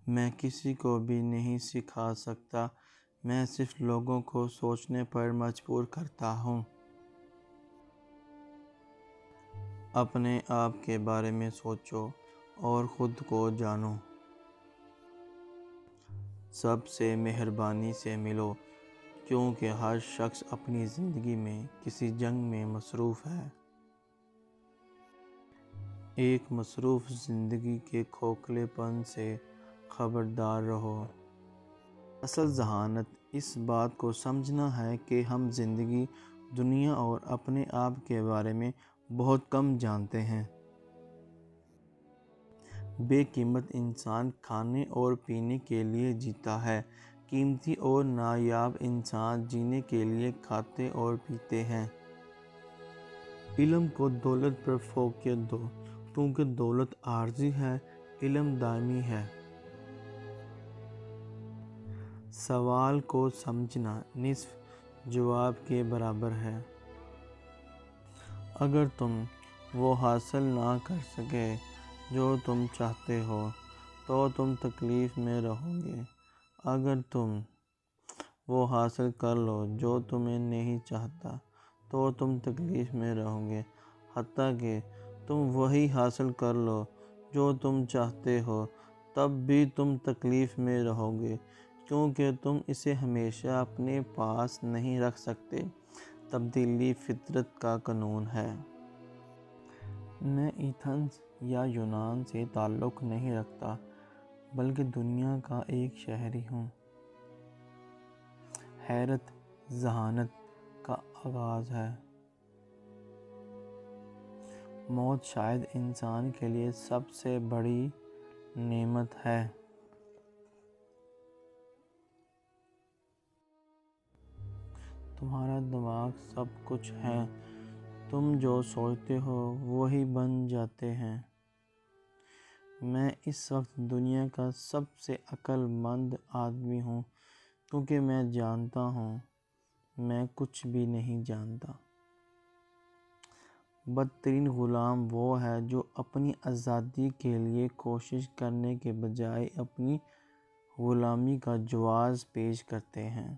میں کسی کو بھی نہیں سکھا سکتا، میں صرف لوگوں کو سوچنے پر مجبور کرتا ہوں۔ اپنے آپ کے بارے میں سوچو اور خود کو جانو۔ سب سے مہربانی سے ملو، کیونکہ ہر شخص اپنی زندگی میں کسی جنگ میں مصروف ہے۔ ایک مصروف زندگی کے کھوکھلے پن سے خبردار رہو۔ اصل ذہانت اس بات کو سمجھنا ہے کہ ہم زندگی، دنیا اور اپنے آپ کے بارے میں بہت کم جانتے ہیں۔ بے قیمت انسان کھانے اور پینے کے لیے جیتا ہے، قیمتی اور نایاب انسان جینے کے لیے کھاتے اور پیتے ہیں۔ علم کو دولت پر فوقیت دو، کیونکہ دولت عارضی ہے، علم دائمی ہے۔ سوال کو سمجھنا نصف جواب کے برابر ہے۔ اگر تم وہ حاصل نہ کر سکے جو تم چاہتے ہو تو تم تکلیف میں رہو گے۔ اگر تم وہ حاصل کر لو جو تمہیں نہیں چاہتا تو تم تکلیف میں رہو گے۔ حتیٰ کہ تم وہی حاصل کر لو جو تم چاہتے ہو تب بھی تم تکلیف میں رہو گے، کیونکہ تم اسے ہمیشہ اپنے پاس نہیں رکھ سکتے۔ تبدیلی فطرت کا قانون ہے۔ میں ایتھنز یا یونان سے تعلق نہیں رکھتا، بلکہ دنیا کا ایک شہری ہوں۔ حیرت ذہانت کا آغاز ہے۔ موت شاید انسان کے لیے سب سے بڑی نعمت ہے۔ تمہارا دماغ سب کچھ ہے، تم جو سوچتے ہو وہی بن جاتے ہیں۔ میں اس وقت دنیا کا سب سے عقل مند آدمی ہوں، کیونکہ میں جانتا ہوں میں کچھ بھی نہیں جانتا۔ بدترین غلام وہ ہے جو اپنی آزادی کے لیے کوشش کرنے کے بجائے اپنی غلامی کا جواز پیش کرتے ہیں۔